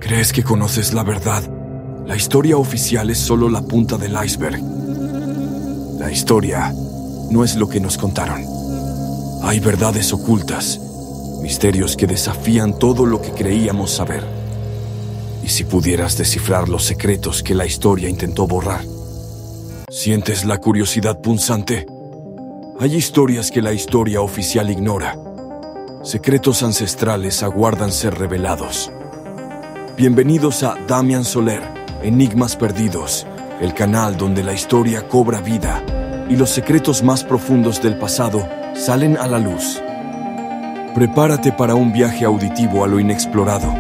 Crees que conoces la verdad. La historia oficial es solo la punta del iceberg. La historia no es lo que nos contaron. Hay verdades ocultas, misterios que desafían todo lo que creíamos saber. ¿Y si pudieras descifrar los secretos que la historia intentó borrar? ¿Sientes la curiosidad punzante? Hay historias que la historia oficial ignora. Secretos ancestrales aguardan ser revelados. Bienvenidos a Damian Soler, Enigmas Perdidos, el canal donde la historia cobra vida y los secretos más profundos del pasado salen a la luz. Prepárate para un viaje auditivo a lo inexplorado.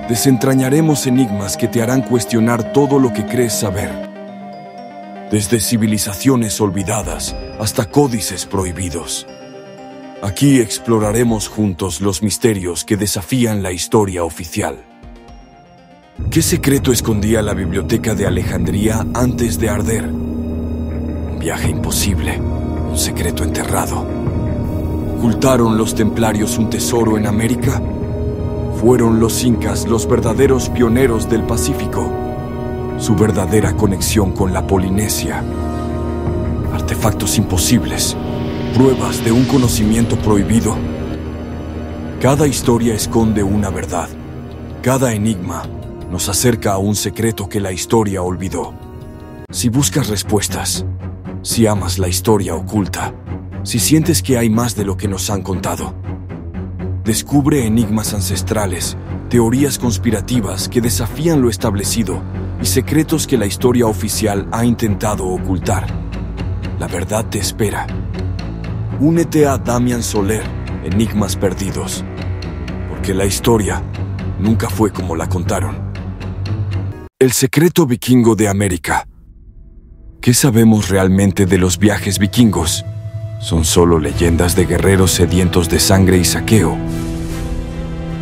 Desentrañaremos enigmas que te harán cuestionar todo lo que crees saber. Desde civilizaciones olvidadas hasta códices prohibidos. Aquí exploraremos juntos los misterios que desafían la historia oficial. ¿Qué secreto escondía la biblioteca de Alejandría antes de arder? Un viaje imposible, un secreto enterrado. ¿Ocultaron los templarios un tesoro en América? ¿Fueron los incas los verdaderos pioneros del Pacífico? Su verdadera conexión con la Polinesia. Artefactos imposibles, pruebas de un conocimiento prohibido. Cada historia esconde una verdad. Cada enigma nos acerca a un secreto que la historia olvidó. Si buscas respuestas, si amas la historia oculta, si sientes que hay más de lo que nos han contado, descubre enigmas ancestrales, teorías conspirativas que desafían lo establecido y secretos que la historia oficial ha intentado ocultar. La verdad te espera. Únete a Damian Soler, Enigmas Perdidos, porque la historia nunca fue como la contaron. El secreto vikingo de América. ¿Qué sabemos realmente de los viajes vikingos? ¿Son solo leyendas de guerreros sedientos de sangre y saqueo?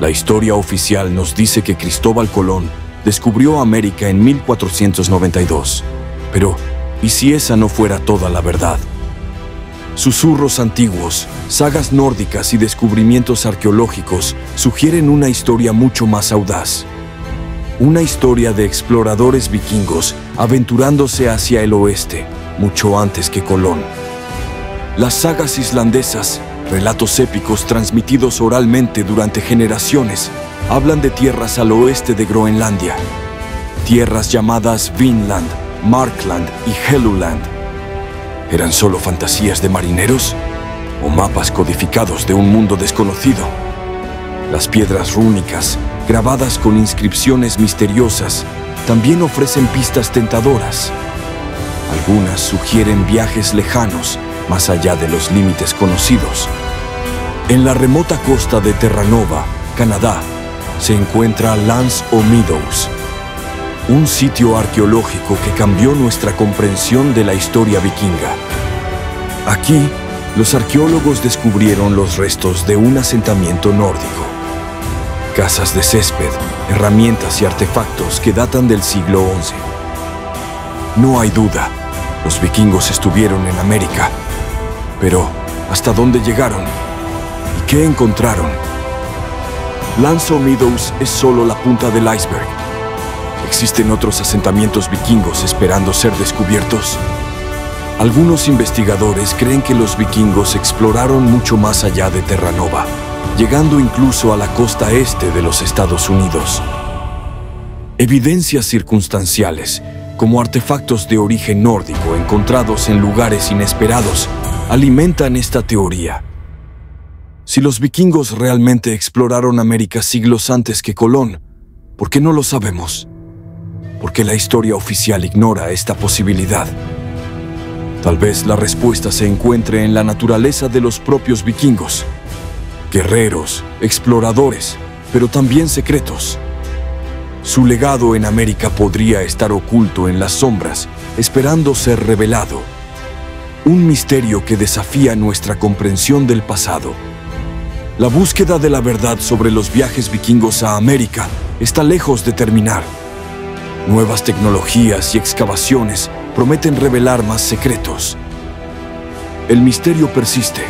La historia oficial nos dice que Cristóbal Colón descubrió América en 1492. Pero, ¿y si esa no fuera toda la verdad? Susurros antiguos, sagas nórdicas y descubrimientos arqueológicos sugieren una historia mucho más audaz. Una historia de exploradores vikingos aventurándose hacia el oeste, mucho antes que Colón. Las sagas islandesas, relatos épicos transmitidos oralmente durante generaciones, hablan de tierras al oeste de Groenlandia. Tierras llamadas Vinland, Markland y Helluland. ¿Eran solo fantasías de marineros? ¿O mapas codificados de un mundo desconocido? Las piedras rúnicas, grabadas con inscripciones misteriosas, también ofrecen pistas tentadoras. Algunas sugieren viajes lejanos, más allá de los límites conocidos. En la remota costa de Terranova, Canadá, se encuentra L'Anse aux Meadows, un sitio arqueológico que cambió nuestra comprensión de la historia vikinga. Aquí, los arqueólogos descubrieron los restos de un asentamiento nórdico. Casas de césped, herramientas y artefactos que datan del siglo XI. No hay duda, los vikingos estuvieron en América. Pero, ¿hasta dónde llegaron? ¿Y qué encontraron? L'Anse aux Meadows es solo la punta del iceberg. ¿Existen otros asentamientos vikingos esperando ser descubiertos? Algunos investigadores creen que los vikingos exploraron mucho más allá de Terranova, llegando incluso a la costa este de los Estados Unidos. Evidencias circunstanciales, como artefactos de origen nórdico encontrados en lugares inesperados, alimentan esta teoría. Si los vikingos realmente exploraron América siglos antes que Colón, ¿por qué no lo sabemos? ¿Por qué la historia oficial ignora esta posibilidad? Tal vez la respuesta se encuentre en la naturaleza de los propios vikingos. Guerreros, exploradores, pero también secretos. Su legado en América podría estar oculto en las sombras, esperando ser revelado. Un misterio que desafía nuestra comprensión del pasado. La búsqueda de la verdad sobre los viajes vikingos a América está lejos de terminar. Nuevas tecnologías y excavaciones prometen revelar más secretos. El misterio persiste.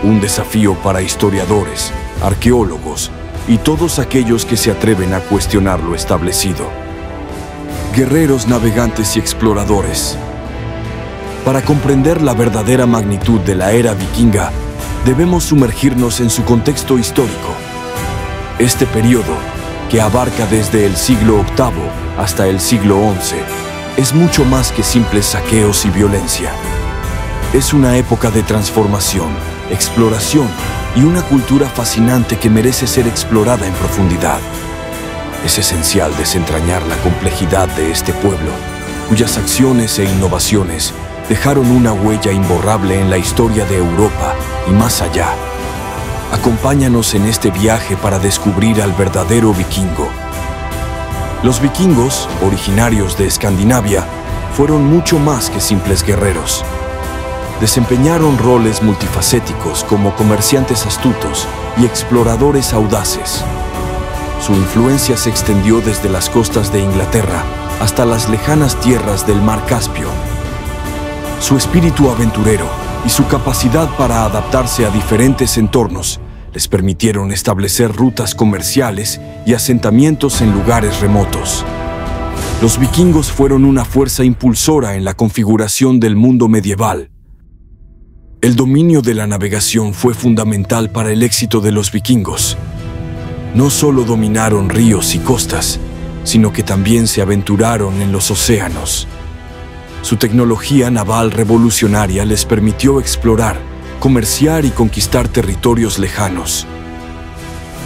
Un desafío para historiadores, arqueólogos y todos aquellos que se atreven a cuestionar lo establecido. Guerreros, navegantes y exploradores. Para comprender la verdadera magnitud de la era vikinga, debemos sumergirnos en su contexto histórico. Este periodo, que abarca desde el siglo VIII hasta el siglo XI, es mucho más que simples saqueos y violencia. Es una época de transformación, exploración y una cultura fascinante que merece ser explorada en profundidad. Es esencial desentrañar la complejidad de este pueblo, cuyas acciones e innovaciones dejaron una huella imborrable en la historia de Europa y más allá. Acompáñanos en este viaje para descubrir al verdadero vikingo. Los vikingos, originarios de Escandinavia, fueron mucho más que simples guerreros. Desempeñaron roles multifacéticos como comerciantes astutos y exploradores audaces. Su influencia se extendió desde las costas de Inglaterra hasta las lejanas tierras del Mar Caspio. Su espíritu aventurero y su capacidad para adaptarse a diferentes entornos les permitieron establecer rutas comerciales y asentamientos en lugares remotos. Los vikingos fueron una fuerza impulsora en la configuración del mundo medieval. El dominio de la navegación fue fundamental para el éxito de los vikingos. No solo dominaron ríos y costas, sino que también se aventuraron en los océanos. Su tecnología naval revolucionaria les permitió explorar, comerciar y conquistar territorios lejanos.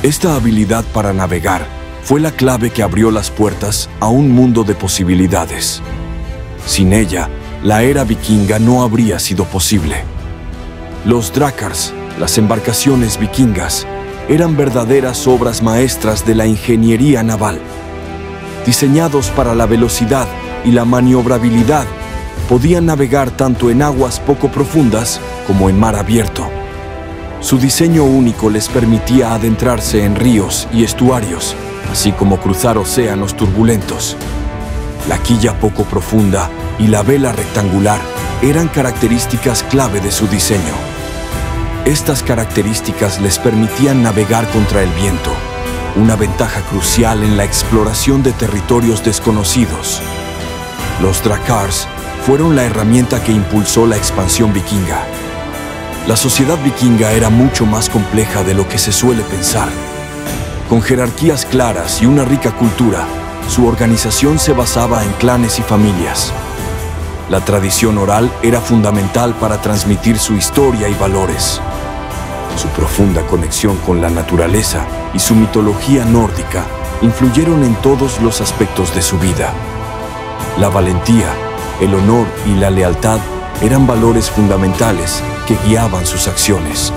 Esta habilidad para navegar fue la clave que abrió las puertas a un mundo de posibilidades. Sin ella, la era vikinga no habría sido posible. Los drakars, las embarcaciones vikingas, eran verdaderas obras maestras de la ingeniería naval. Diseñados para la velocidad y la maniobrabilidad, podían navegar tanto en aguas poco profundas como en mar abierto. Su diseño único les permitía adentrarse en ríos y estuarios, así como cruzar océanos turbulentos. La quilla poco profunda y la vela rectangular eran características clave de su diseño. Estas características les permitían navegar contra el viento, una ventaja crucial en la exploración de territorios desconocidos. Los drakars fueron la herramienta que impulsó la expansión vikinga. La sociedad vikinga era mucho más compleja de lo que se suele pensar. Con jerarquías claras y una rica cultura, su organización se basaba en clanes y familias. La tradición oral era fundamental para transmitir su historia y valores. Su profunda conexión con la naturaleza y su mitología nórdica influyeron en todos los aspectos de su vida. La valentía, el honor y la lealtad eran valores fundamentales que guiaban sus acciones.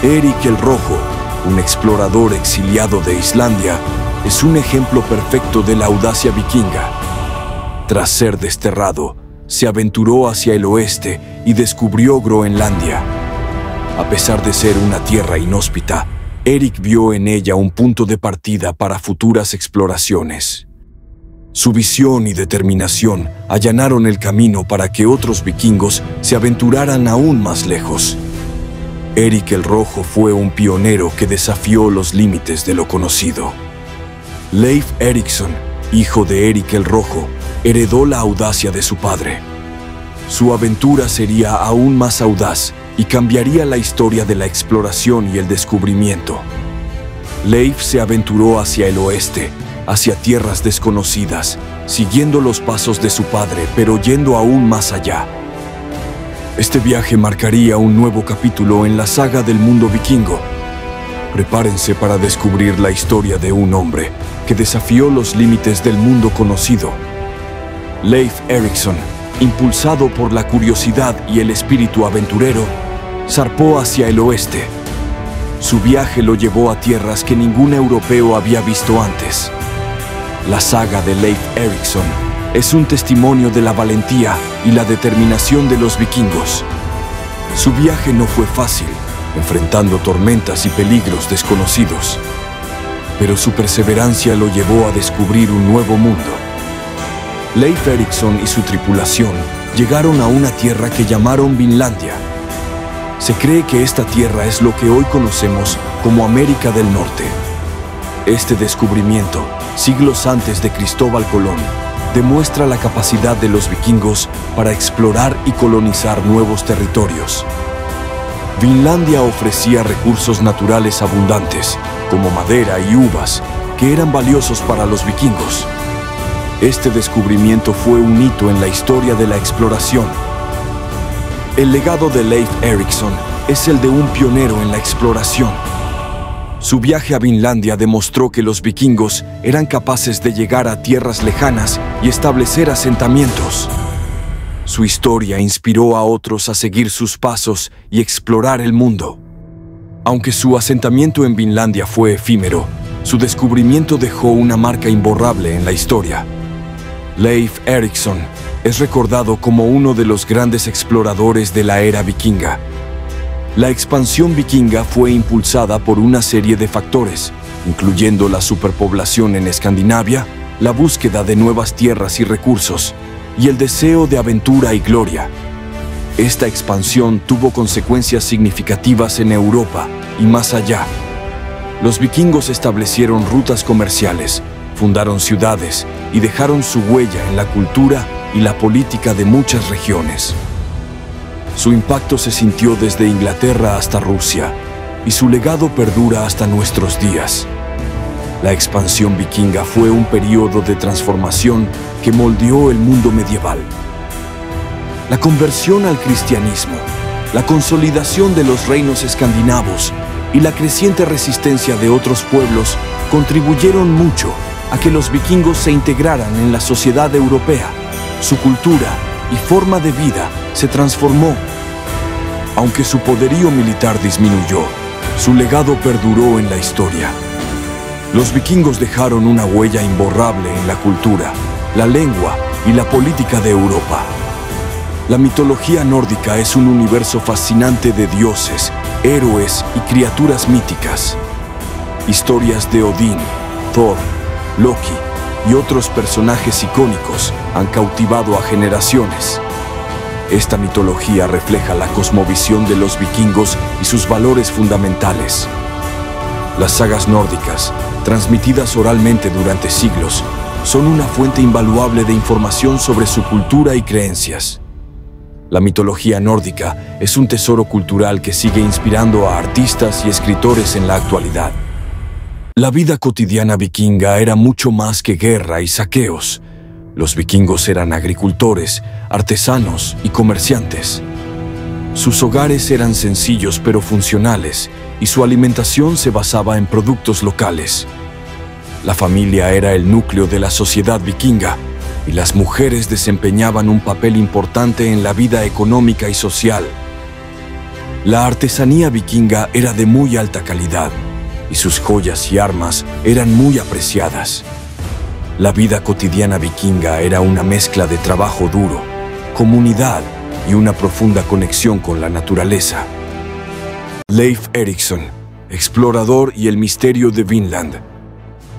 Erik el Rojo, un explorador exiliado de Islandia, es un ejemplo perfecto de la audacia vikinga. Tras ser desterrado, se aventuró hacia el oeste y descubrió Groenlandia. A pesar de ser una tierra inhóspita, Erik vio en ella un punto de partida para futuras exploraciones. Su visión y determinación allanaron el camino para que otros vikingos se aventuraran aún más lejos. Erik el Rojo fue un pionero que desafió los límites de lo conocido. Leif Erikson, hijo de Erik el Rojo, heredó la audacia de su padre. Su aventura sería aún más audaz y cambiaría la historia de la exploración y el descubrimiento. Leif se aventuró hacia el oeste, hacia tierras desconocidas, siguiendo los pasos de su padre, pero yendo aún más allá. Este viaje marcaría un nuevo capítulo en la saga del mundo vikingo. Prepárense para descubrir la historia de un hombre que desafió los límites del mundo conocido. Leif Erikson, impulsado por la curiosidad y el espíritu aventurero, zarpó hacia el oeste. Su viaje lo llevó a tierras que ningún europeo había visto antes. La saga de Leif Erikson es un testimonio de la valentía y la determinación de los vikingos. Su viaje no fue fácil, enfrentando tormentas y peligros desconocidos, pero su perseverancia lo llevó a descubrir un nuevo mundo. Leif Erikson y su tripulación llegaron a una tierra que llamaron Vinlandia. Se cree que esta tierra es lo que hoy conocemos como América del Norte. Este descubrimiento, siglos antes de Cristóbal Colón, demuestra la capacidad de los vikingos para explorar y colonizar nuevos territorios. Vinlandia ofrecía recursos naturales abundantes, como madera y uvas, que eran valiosos para los vikingos. Este descubrimiento fue un hito en la historia de la exploración. El legado de Leif Erikson es el de un pionero en la exploración. Su viaje a Vinlandia demostró que los vikingos eran capaces de llegar a tierras lejanas y establecer asentamientos. Su historia inspiró a otros a seguir sus pasos y explorar el mundo. Aunque su asentamiento en Vinlandia fue efímero, su descubrimiento dejó una marca imborrable en la historia. Leif Erikson es recordado como uno de los grandes exploradores de la era vikinga. La expansión vikinga fue impulsada por una serie de factores, incluyendo la superpoblación en Escandinavia, la búsqueda de nuevas tierras y recursos, y el deseo de aventura y gloria. Esta expansión tuvo consecuencias significativas en Europa y más allá. Los vikingos establecieron rutas comerciales, fundaron ciudades y dejaron su huella en la cultura y la política de muchas regiones. Su impacto se sintió desde Inglaterra hasta Rusia, y su legado perdura hasta nuestros días. La expansión vikinga fue un periodo de transformación que moldeó el mundo medieval. La conversión al cristianismo, la consolidación de los reinos escandinavos y la creciente resistencia de otros pueblos contribuyeron mucho a que los vikingos se integraran en la sociedad europea. Su cultura y forma de vida se transformó. Aunque su poderío militar disminuyó, su legado perduró en la historia. Los vikingos dejaron una huella imborrable en la cultura, la lengua y la política de Europa. La mitología nórdica es un universo fascinante de dioses, héroes y criaturas míticas. Historias de Odín, Thor, Loki y otros personajes icónicos han cautivado a generaciones. Esta mitología refleja la cosmovisión de los vikingos y sus valores fundamentales. Las sagas nórdicas, transmitidas oralmente durante siglos, son una fuente invaluable de información sobre su cultura y creencias. La mitología nórdica es un tesoro cultural que sigue inspirando a artistas y escritores en la actualidad. La vida cotidiana vikinga era mucho más que guerra y saqueos. Los vikingos eran agricultores, artesanos y comerciantes. Sus hogares eran sencillos pero funcionales, y su alimentación se basaba en productos locales. La familia era el núcleo de la sociedad vikinga, y las mujeres desempeñaban un papel importante en la vida económica y social. La artesanía vikinga era de muy alta calidad, y sus joyas y armas eran muy apreciadas. La vida cotidiana vikinga era una mezcla de trabajo duro, comunidad y una profunda conexión con la naturaleza. Leif Erikson, explorador y el misterio de Vinland.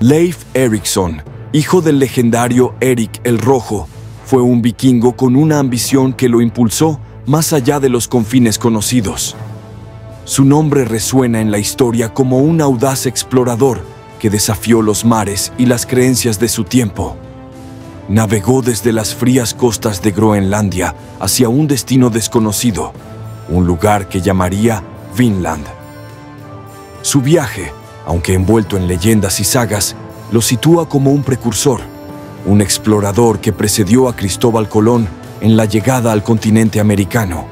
Leif Erikson, hijo del legendario Erik el Rojo, fue un vikingo con una ambición que lo impulsó más allá de los confines conocidos. Su nombre resuena en la historia como un audaz explorador que desafió los mares y las creencias de su tiempo. Navegó desde las frías costas de Groenlandia hacia un destino desconocido, un lugar que llamaría Vinland. Su viaje, aunque envuelto en leyendas y sagas, lo sitúa como un precursor, un explorador que precedió a Cristóbal Colón en la llegada al continente americano.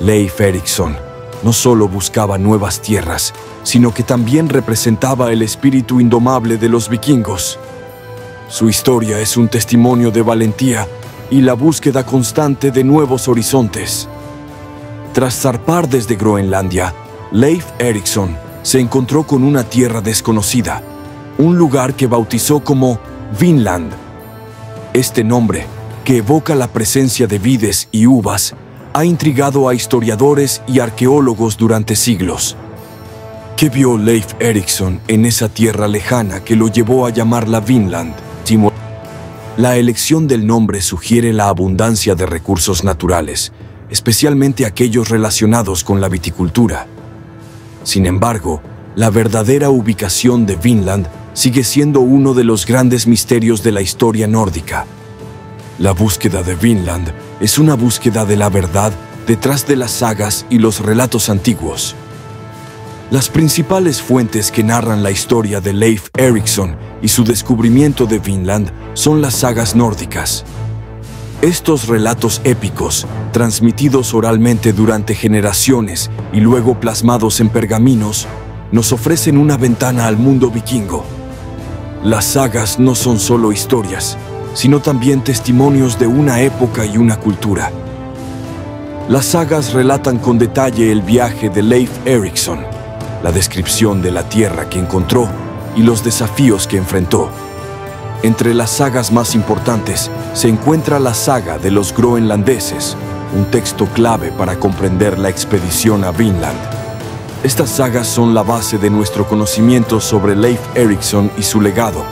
Leif Erikson no solo buscaba nuevas tierras, sino que también representaba el espíritu indomable de los vikingos. Su historia es un testimonio de valentía y la búsqueda constante de nuevos horizontes. Tras zarpar desde Groenlandia, Leif Erikson se encontró con una tierra desconocida, un lugar que bautizó como Vinland. Este nombre, que evoca la presencia de vides y uvas, ha intrigado a historiadores y arqueólogos durante siglos. ¿Qué vio Leif Erikson en esa tierra lejana que lo llevó a llamarla Vinland? La elección del nombre sugiere la abundancia de recursos naturales, especialmente aquellos relacionados con la viticultura. Sin embargo, la verdadera ubicación de Vinland sigue siendo uno de los grandes misterios de la historia nórdica. La búsqueda de Vinland es una búsqueda de la verdad detrás de las sagas y los relatos antiguos. Las principales fuentes que narran la historia de Leif Erikson y su descubrimiento de Vinland son las sagas nórdicas. Estos relatos épicos, transmitidos oralmente durante generaciones y luego plasmados en pergaminos, nos ofrecen una ventana al mundo vikingo. Las sagas no son solo historias, sino también testimonios de una época y una cultura. Las sagas relatan con detalle el viaje de Leif Erikson, la descripción de la tierra que encontró y los desafíos que enfrentó. Entre las sagas más importantes se encuentra la saga de los groenlandeses, un texto clave para comprender la expedición a Vinland. Estas sagas son la base de nuestro conocimiento sobre Leif Erikson y su legado.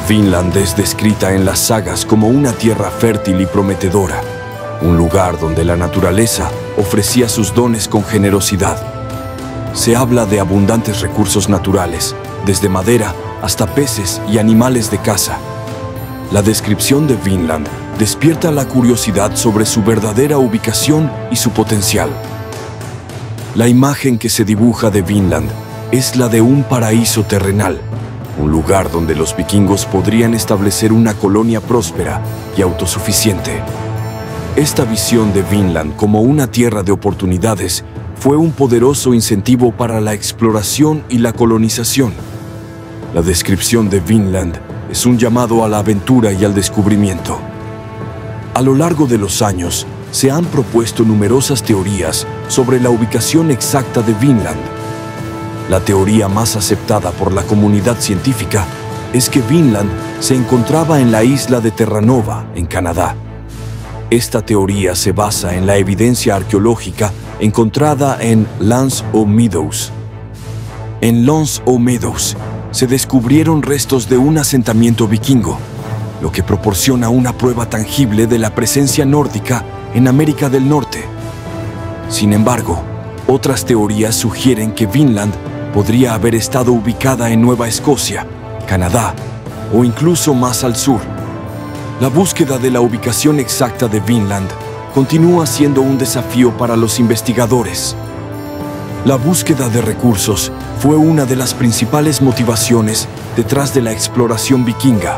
Vinland es descrita en las sagas como una tierra fértil y prometedora, un lugar donde la naturaleza ofrecía sus dones con generosidad. Se habla de abundantes recursos naturales, desde madera hasta peces y animales de caza. La descripción de Vinland despierta la curiosidad sobre su verdadera ubicación y su potencial. La imagen que se dibuja de Vinland es la de un paraíso terrenal, un lugar donde los vikingos podrían establecer una colonia próspera y autosuficiente. Esta visión de Vinland como una tierra de oportunidades fue un poderoso incentivo para la exploración y la colonización. La descripción de Vinland es un llamado a la aventura y al descubrimiento. A lo largo de los años, se han propuesto numerosas teorías sobre la ubicación exacta de Vinland. La teoría más aceptada por la comunidad científica es que Vinland se encontraba en la isla de Terranova, en Canadá. Esta teoría se basa en la evidencia arqueológica encontrada en L'Anse aux Meadows. En L'Anse aux Meadows se descubrieron restos de un asentamiento vikingo, lo que proporciona una prueba tangible de la presencia nórdica en América del Norte. Sin embargo, otras teorías sugieren que Vinland podría haber estado ubicada en Nueva Escocia, Canadá o incluso más al sur. La búsqueda de la ubicación exacta de Vinland continúa siendo un desafío para los investigadores. La búsqueda de recursos fue una de las principales motivaciones detrás de la exploración vikinga,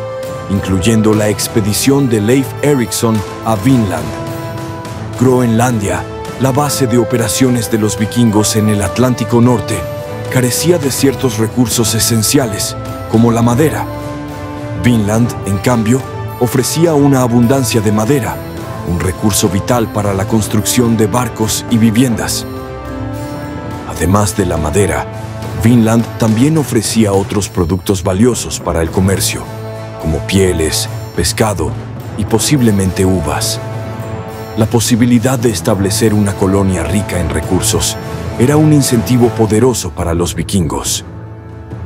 incluyendo la expedición de Leif Erikson a Vinland. Groenlandia, la base de operaciones de los vikingos en el Atlántico Norte, carecía de ciertos recursos esenciales, como la madera. Vinland, en cambio, ofrecía una abundancia de madera, un recurso vital para la construcción de barcos y viviendas. Además de la madera, Vinland también ofrecía otros productos valiosos para el comercio, como pieles, pescado y posiblemente uvas. La posibilidad de establecer una colonia rica en recursos era un incentivo poderoso para los vikingos.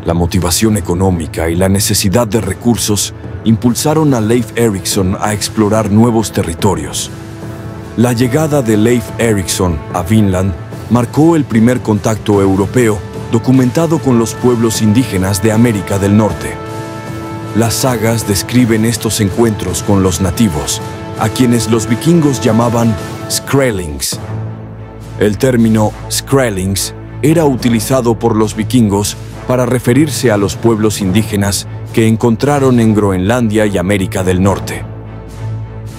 La motivación económica y la necesidad de recursos impulsaron a Leif Erikson a explorar nuevos territorios. La llegada de Leif Erikson a Vinland marcó el primer contacto europeo documentado con los pueblos indígenas de América del Norte. Las sagas describen estos encuentros con los nativos, a quienes los vikingos llamaban Skrellings. El término Skrellings era utilizado por los vikingos para referirse a los pueblos indígenas que encontraron en Groenlandia y América del Norte.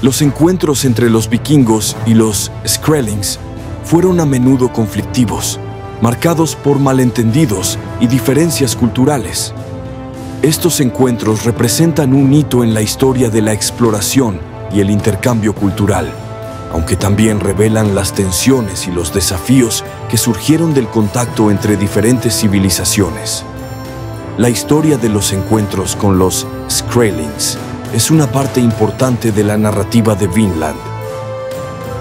Los encuentros entre los vikingos y los Skrellings fueron a menudo conflictivos, marcados por malentendidos y diferencias culturales. Estos encuentros representan un hito en la historia de la exploración y el intercambio cultural, aunque también revelan las tensiones y los desafíos que surgieron del contacto entre diferentes civilizaciones. La historia de los encuentros con los Skrellings es una parte importante de la narrativa de Vinland.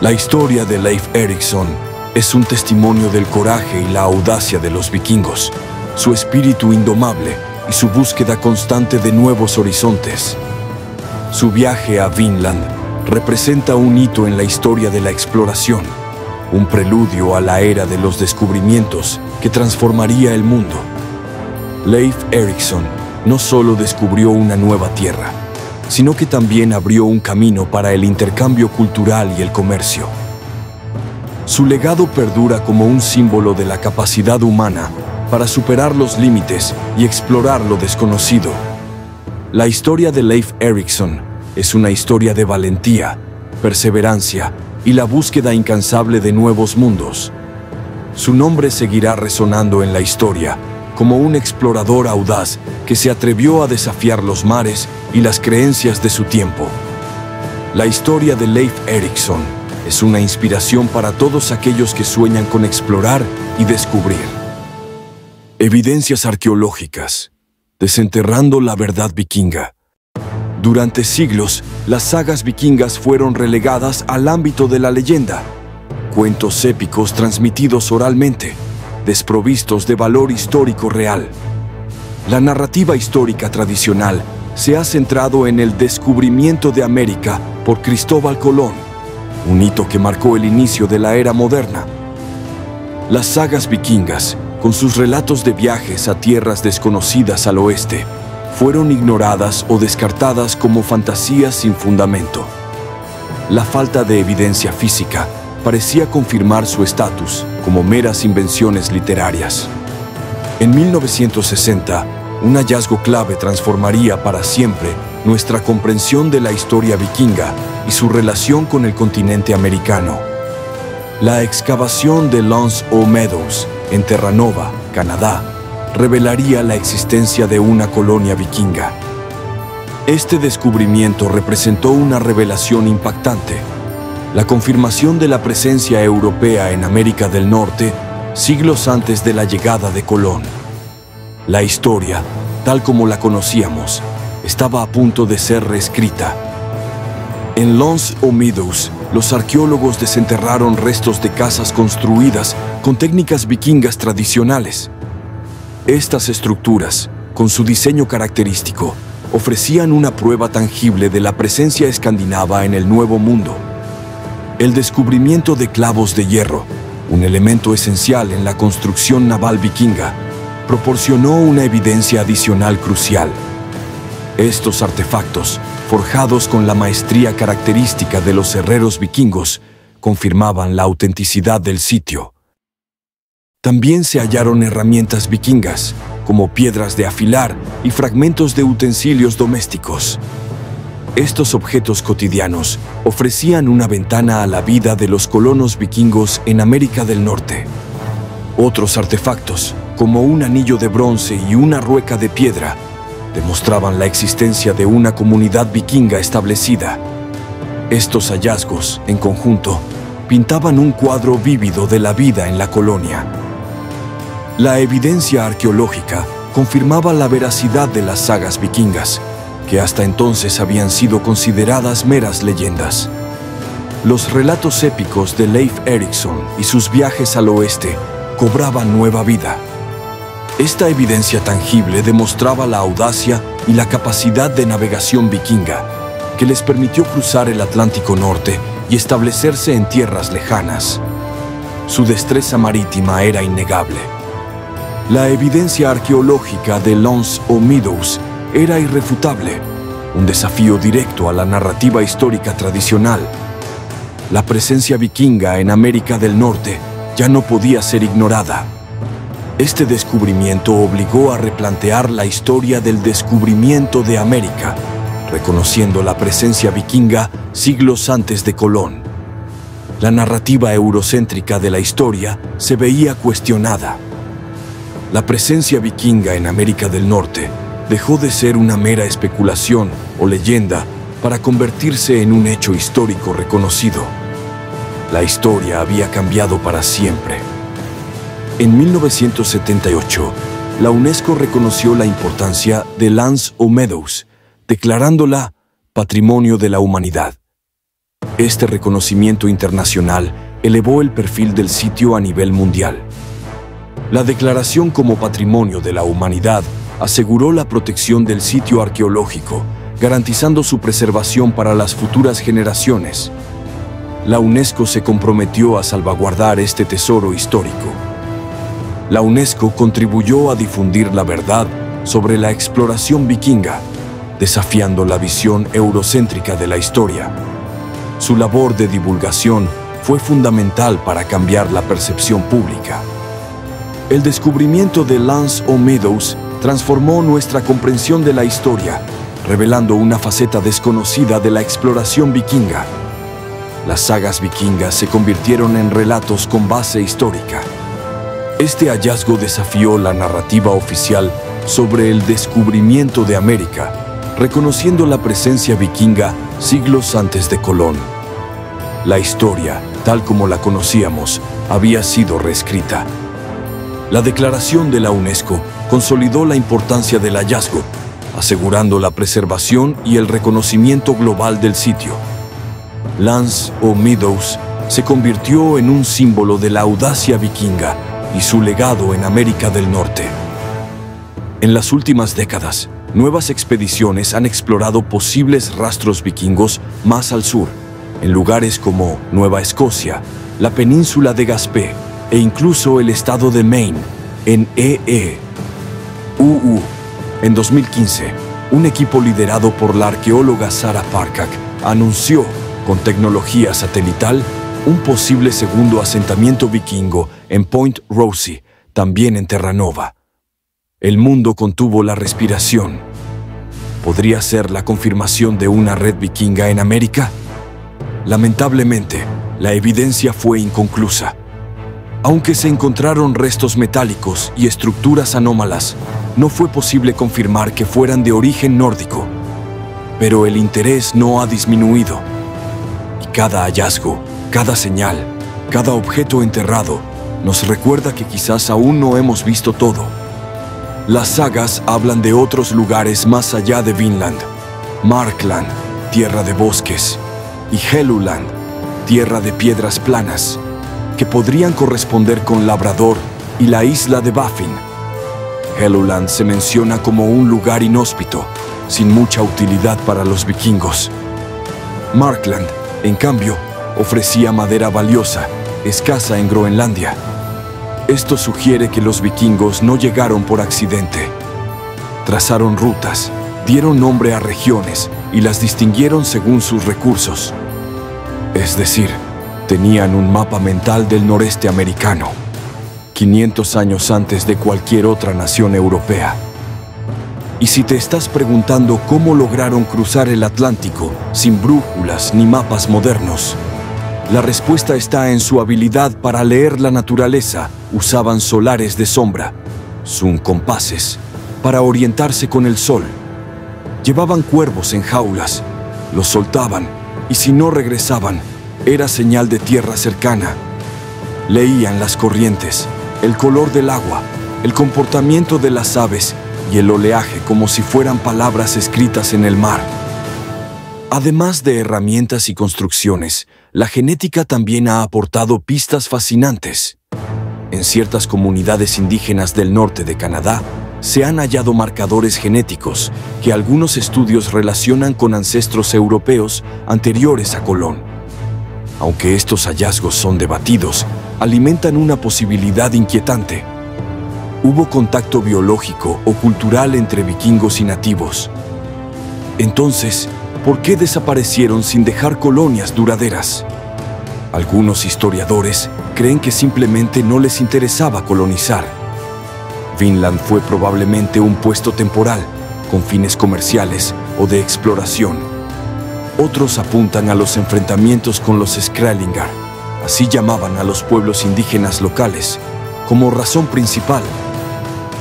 La historia de Leif Erikson es un testimonio del coraje y la audacia de los vikingos, su espíritu indomable y su búsqueda constante de nuevos horizontes. Su viaje a Vinland representa un hito en la historia de la exploración, un preludio a la era de los descubrimientos que transformaría el mundo. Leif Erikson no solo descubrió una nueva tierra, sino que también abrió un camino para el intercambio cultural y el comercio. Su legado perdura como un símbolo de la capacidad humana para superar los límites y explorar lo desconocido. La historia de Leif Erikson es una historia de valentía, perseverancia y la búsqueda incansable de nuevos mundos. Su nombre seguirá resonando en la historia como un explorador audaz que se atrevió a desafiar los mares y las creencias de su tiempo. La historia de Leif Erikson es una inspiración para todos aquellos que sueñan con explorar y descubrir. Evidencias arqueológicas. Desenterrando la verdad vikinga. Durante siglos, las sagas vikingas fueron relegadas al ámbito de la leyenda. Cuentos épicos transmitidos oralmente, desprovistos de valor histórico real. La narrativa histórica tradicional se ha centrado en el descubrimiento de América por Cristóbal Colón, un hito que marcó el inicio de la era moderna. Las sagas vikingas, con sus relatos de viajes a tierras desconocidas al oeste, fueron ignoradas o descartadas como fantasías sin fundamento. La falta de evidencia física parecía confirmar su estatus como meras invenciones literarias. En 1960, un hallazgo clave transformaría para siempre nuestra comprensión de la historia vikinga y su relación con el continente americano. La excavación de L'Anse aux Meadows, en Terranova, Canadá, revelaría la existencia de una colonia vikinga. Este descubrimiento representó una revelación impactante, la confirmación de la presencia europea en América del Norte siglos antes de la llegada de Colón. La historia, tal como la conocíamos, estaba a punto de ser reescrita. En L'Anse aux Meadows, los arqueólogos desenterraron restos de casas construidas con técnicas vikingas tradicionales. Estas estructuras, con su diseño característico, ofrecían una prueba tangible de la presencia escandinava en el Nuevo Mundo. El descubrimiento de clavos de hierro, un elemento esencial en la construcción naval vikinga, proporcionó una evidencia adicional crucial. Estos artefactos, forjados con la maestría característica de los herreros vikingos, confirmaban la autenticidad del sitio. También se hallaron herramientas vikingas, como piedras de afilar y fragmentos de utensilios domésticos. Estos objetos cotidianos ofrecían una ventana a la vida de los colonos vikingos en América del Norte. Otros artefactos, como un anillo de bronce y una rueca de piedra, demostraban la existencia de una comunidad vikinga establecida. Estos hallazgos, en conjunto, pintaban un cuadro vívido de la vida en la colonia. La evidencia arqueológica confirmaba la veracidad de las sagas vikingas, que hasta entonces habían sido consideradas meras leyendas. Los relatos épicos de Leif Erikson y sus viajes al oeste cobraban nueva vida. Esta evidencia tangible demostraba la audacia y la capacidad de navegación vikinga, que les permitió cruzar el Atlántico Norte y establecerse en tierras lejanas. Su destreza marítima era innegable. La evidencia arqueológica de L'Anse aux Meadows era irrefutable, un desafío directo a la narrativa histórica tradicional. La presencia vikinga en América del Norte ya no podía ser ignorada. Este descubrimiento obligó a replantear la historia del descubrimiento de América, reconociendo la presencia vikinga siglos antes de Colón. La narrativa eurocéntrica de la historia se veía cuestionada. La presencia vikinga en América del Norte dejó de ser una mera especulación o leyenda para convertirse en un hecho histórico reconocido. La historia había cambiado para siempre. En 1978, la UNESCO reconoció la importancia de L'Anse aux Meadows, declarándola Patrimonio de la Humanidad. Este reconocimiento internacional elevó el perfil del sitio a nivel mundial. La declaración como Patrimonio de la Humanidad aseguró la protección del sitio arqueológico, garantizando su preservación para las futuras generaciones. La UNESCO se comprometió a salvaguardar este tesoro histórico. La UNESCO contribuyó a difundir la verdad sobre la exploración vikinga, desafiando la visión eurocéntrica de la historia. Su labor de divulgación fue fundamental para cambiar la percepción pública. El descubrimiento de Lance o Meadows transformó nuestra comprensión de la historia, revelando una faceta desconocida de la exploración vikinga. Las sagas vikingas se convirtieron en relatos con base histórica. Este hallazgo desafió la narrativa oficial sobre el descubrimiento de América, reconociendo la presencia vikinga siglos antes de Colón. La historia, tal como la conocíamos, había sido reescrita. La declaración de la UNESCO consolidó la importancia del hallazgo, asegurando la preservación y el reconocimiento global del sitio. Lance o Meadows se convirtió en un símbolo de la audacia vikinga y su legado en América del Norte. En las últimas décadas, nuevas expediciones han explorado posibles rastros vikingos más al sur, en lugares como Nueva Escocia, la península de Gaspé e incluso el estado de Maine, en En 2015, un equipo liderado por la arqueóloga Sarah Parcak anunció, con tecnología satelital, un posible segundo asentamiento vikingo en Point Rosy, también en Terranova. El mundo contuvo la respiración. ¿Podría ser la confirmación de una red vikinga en América? Lamentablemente, la evidencia fue inconclusa. Aunque se encontraron restos metálicos y estructuras anómalas, no fue posible confirmar que fueran de origen nórdico. Pero el interés no ha disminuido. Y cada hallazgo, cada señal, cada objeto enterrado, nos recuerda que quizás aún no hemos visto todo. Las sagas hablan de otros lugares más allá de Vinland: Markland, tierra de bosques, y Helluland, tierra de piedras planas, que podrían corresponder con Labrador y la isla de Baffin. Helluland se menciona como un lugar inhóspito, sin mucha utilidad para los vikingos. Markland, en cambio, ofrecía madera valiosa, escasa en Groenlandia. Esto sugiere que los vikingos no llegaron por accidente. Trazaron rutas, dieron nombre a regiones y las distinguieron según sus recursos. Es decir, tenían un mapa mental del noreste americano, 500 años antes de cualquier otra nación europea. Y si te estás preguntando cómo lograron cruzar el Atlántico sin brújulas ni mapas modernos, la respuesta está en su habilidad para leer la naturaleza. Usaban solares de sombra, compases, para orientarse con el sol. Llevaban cuervos en jaulas, los soltaban, y si no regresaban, era señal de tierra cercana. Leían las corrientes, el color del agua, el comportamiento de las aves y el oleaje como si fueran palabras escritas en el mar. Además de herramientas y construcciones, la genética también ha aportado pistas fascinantes. En ciertas comunidades indígenas del norte de Canadá, se han hallado marcadores genéticos que algunos estudios relacionan con ancestros europeos anteriores a Colón. Aunque estos hallazgos son debatidos, alimentan una posibilidad inquietante. Hubo contacto biológico o cultural entre vikingos y nativos. Entonces, ¿por qué desaparecieron sin dejar colonias duraderas? Algunos historiadores creen que simplemente no les interesaba colonizar. Vinland fue probablemente un puesto temporal, con fines comerciales o de exploración. Otros apuntan a los enfrentamientos con los Skrællingar, así llamaban a los pueblos indígenas locales, como razón principal.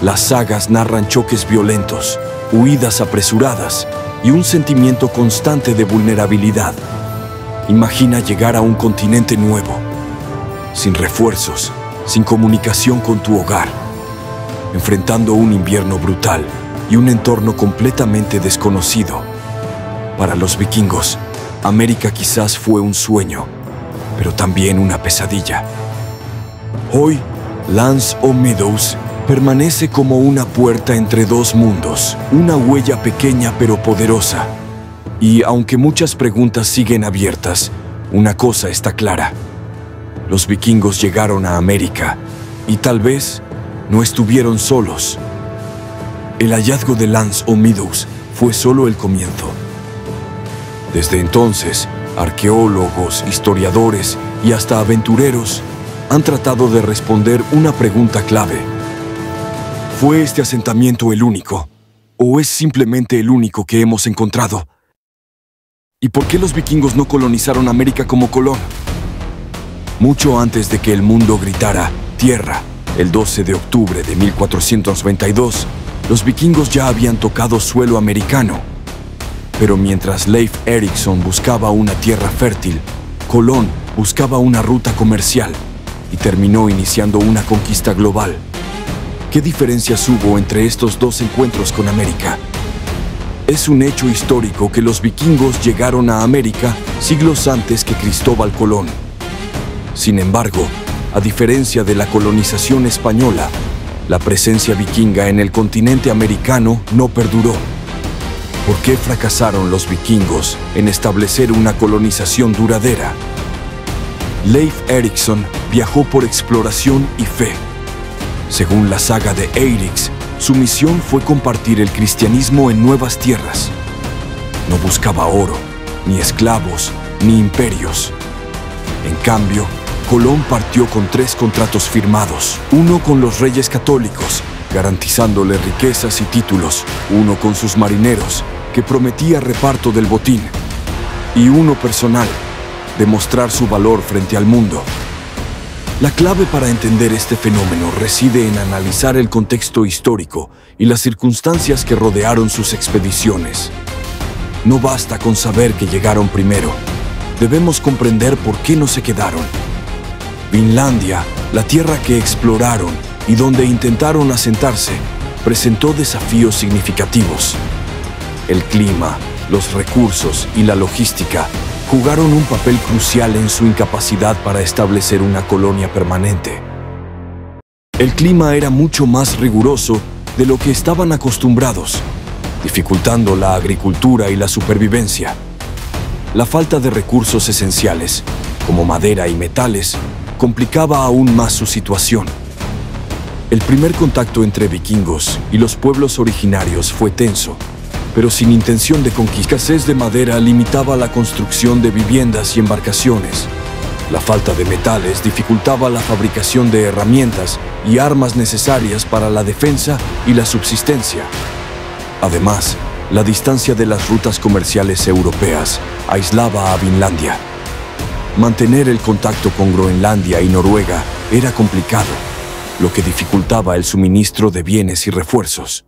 Las sagas narran choques violentos, huidas apresuradas y un sentimiento constante de vulnerabilidad. Imagina llegar a un continente nuevo, sin refuerzos, sin comunicación con tu hogar, enfrentando un invierno brutal y un entorno completamente desconocido. Para los vikingos, América quizás fue un sueño, pero también una pesadilla. Hoy, Lance o Meadows permanece como una puerta entre dos mundos, una huella pequeña pero poderosa. Y aunque muchas preguntas siguen abiertas, una cosa está clara: los vikingos llegaron a América y tal vez no estuvieron solos. El hallazgo de Lance o Meadows fue solo el comienzo. Desde entonces, arqueólogos, historiadores y hasta aventureros han tratado de responder una pregunta clave. ¿Fue este asentamiento el único? ¿O es simplemente el único que hemos encontrado? ¿Y por qué los vikingos no colonizaron América como Colón? Mucho antes de que el mundo gritara «Tierra», el 12 de octubre de 1492, los vikingos ya habían tocado suelo americano. Pero mientras Leif Erikson buscaba una tierra fértil, Colón buscaba una ruta comercial y terminó iniciando una conquista global. ¿Qué diferencias hubo entre estos dos encuentros con América? Es un hecho histórico que los vikingos llegaron a América siglos antes que Cristóbal Colón. Sin embargo, a diferencia de la colonización española, la presencia vikinga en el continente americano no perduró. ¿Por qué fracasaron los vikingos en establecer una colonización duradera? Leif Erikson viajó por exploración y fe. Según la saga de Eirix, su misión fue compartir el cristianismo en nuevas tierras. No buscaba oro, ni esclavos, ni imperios. En cambio, Colón partió con 3 contratos firmados, uno con los reyes católicos, garantizándole riquezas y títulos, uno con sus marineros, que prometía reparto del botín, y uno personal, demostrar su valor frente al mundo. La clave para entender este fenómeno reside en analizar el contexto histórico y las circunstancias que rodearon sus expediciones. No basta con saber que llegaron primero, debemos comprender por qué no se quedaron. Vinlandia, la tierra que exploraron y donde intentaron asentarse, presentó desafíos significativos. El clima, los recursos y la logística jugaron un papel crucial en su incapacidad para establecer una colonia permanente. El clima era mucho más riguroso de lo que estaban acostumbrados, dificultando la agricultura y la supervivencia. La falta de recursos esenciales, como madera y metales, complicaba aún más su situación. El primer contacto entre vikingos y los pueblos originarios fue tenso, pero sin intención de conquista. La escasez de madera limitaba la construcción de viviendas y embarcaciones. La falta de metales dificultaba la fabricación de herramientas y armas necesarias para la defensa y la subsistencia. Además, la distancia de las rutas comerciales europeas aislaba a Vinlandia. Mantener el contacto con Groenlandia y Noruega era complicado, lo que dificultaba el suministro de bienes y refuerzos.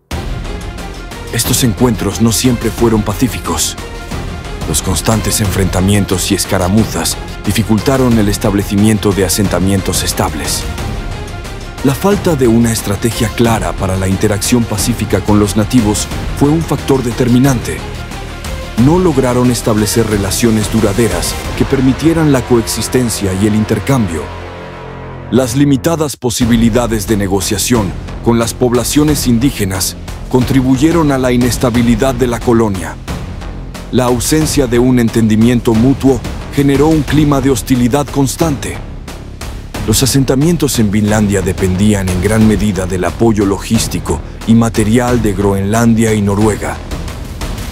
Estos encuentros no siempre fueron pacíficos. Los constantes enfrentamientos y escaramuzas dificultaron el establecimiento de asentamientos estables. La falta de una estrategia clara para la interacción pacífica con los nativos fue un factor determinante. No lograron establecer relaciones duraderas que permitieran la coexistencia y el intercambio. Las limitadas posibilidades de negociación con las poblaciones indígenas contribuyeron a la inestabilidad de la colonia. La ausencia de un entendimiento mutuo generó un clima de hostilidad constante. Los asentamientos en Vinlandia dependían en gran medida del apoyo logístico y material de Groenlandia y Noruega.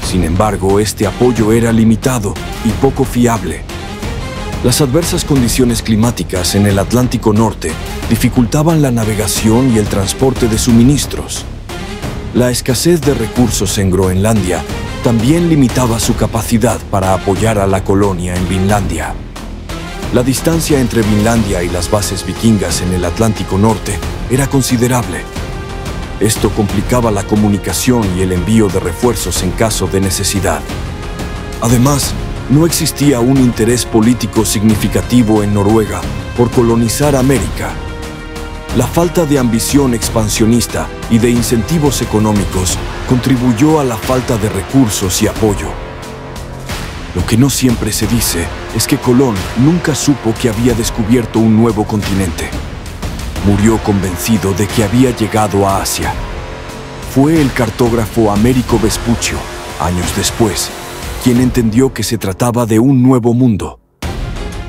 Sin embargo, este apoyo era limitado y poco fiable. Las adversas condiciones climáticas en el Atlántico Norte dificultaban la navegación y el transporte de suministros. La escasez de recursos en Groenlandia también limitaba su capacidad para apoyar a la colonia en Vinlandia. La distancia entre Vinlandia y las bases vikingas en el Atlántico Norte era considerable. Esto complicaba la comunicación y el envío de refuerzos en caso de necesidad. Además, no existía un interés político significativo en Noruega por colonizar América. La falta de ambición expansionista y de incentivos económicos contribuyó a la falta de recursos y apoyo. Lo que no siempre se dice es que Colón nunca supo que había descubierto un nuevo continente. Murió convencido de que había llegado a Asia. Fue el cartógrafo Américo Vespuccio, años después, quien entendió que se trataba de un nuevo mundo.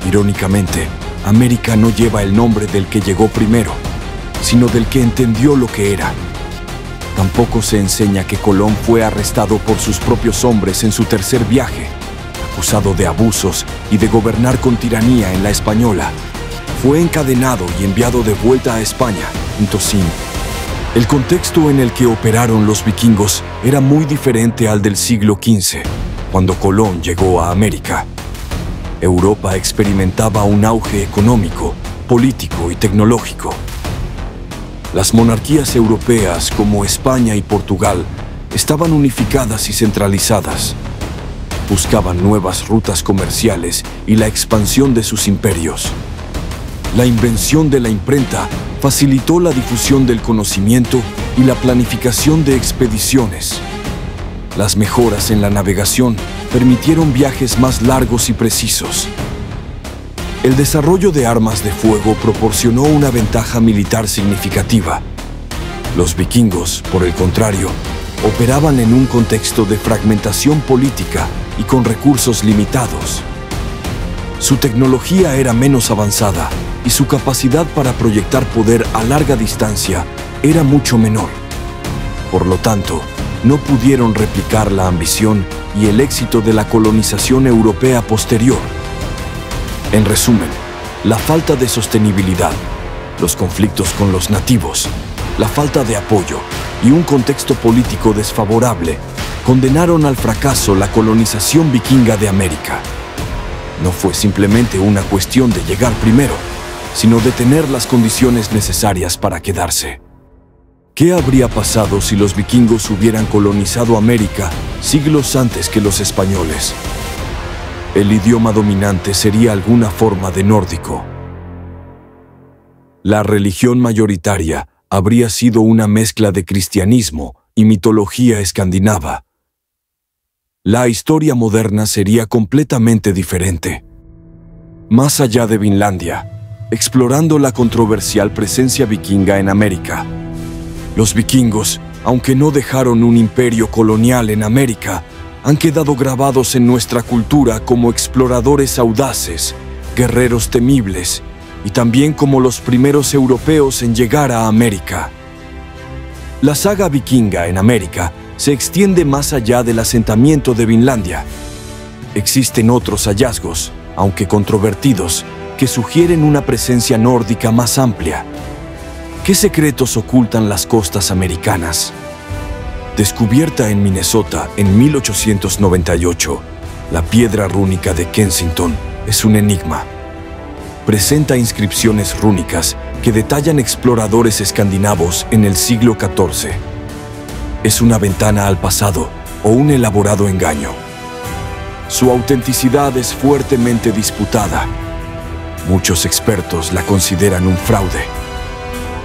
Irónicamente, América no lleva el nombre del que llegó primero. sino del que entendió lo que era. Tampoco se enseña que Colón fue arrestado por sus propios hombres en su tercer viaje, acusado de abusos y de gobernar con tiranía en la Española. Fue encadenado y enviado de vuelta a España, en Tosín. El contexto en el que operaron los vikingos era muy diferente al del siglo XV, cuando Colón llegó a América. Europa experimentaba un auge económico, político y tecnológico. Las monarquías europeas como España y Portugal estaban unificadas y centralizadas. Buscaban nuevas rutas comerciales y la expansión de sus imperios. La invención de la imprenta facilitó la difusión del conocimiento y la planificación de expediciones. Las mejoras en la navegación permitieron viajes más largos y precisos. El desarrollo de armas de fuego proporcionó una ventaja militar significativa. Los vikingos, por el contrario, operaban en un contexto de fragmentación política y con recursos limitados. Su tecnología era menos avanzada y su capacidad para proyectar poder a larga distancia era mucho menor. Por lo tanto, no pudieron replicar la ambición y el éxito de la colonización europea posterior. En resumen, la falta de sostenibilidad, los conflictos con los nativos, la falta de apoyo y un contexto político desfavorable condenaron al fracaso la colonización vikinga de América. No fue simplemente una cuestión de llegar primero, sino de tener las condiciones necesarias para quedarse. ¿Qué habría pasado si los vikingos hubieran colonizado América siglos antes que los españoles? El idioma dominante sería alguna forma de nórdico. La religión mayoritaria habría sido una mezcla de cristianismo y mitología escandinava. La historia moderna sería completamente diferente. Más allá de Vinlandia, explorando la controversial presencia vikinga en América. Los vikingos, aunque no dejaron un imperio colonial en América, han quedado grabados en nuestra cultura como exploradores audaces, guerreros temibles y también como los primeros europeos en llegar a América. La saga vikinga en América se extiende más allá del asentamiento de Vinlandia. Existen otros hallazgos, aunque controvertidos, que sugieren una presencia nórdica más amplia. ¿Qué secretos ocultan las costas americanas? Descubierta en Minnesota en 1898, la piedra rúnica de Kensington es un enigma. Presenta inscripciones rúnicas que detallan exploradores escandinavos en el siglo XIV. Es una ventana al pasado o un elaborado engaño. Su autenticidad es fuertemente disputada. Muchos expertos la consideran un fraude.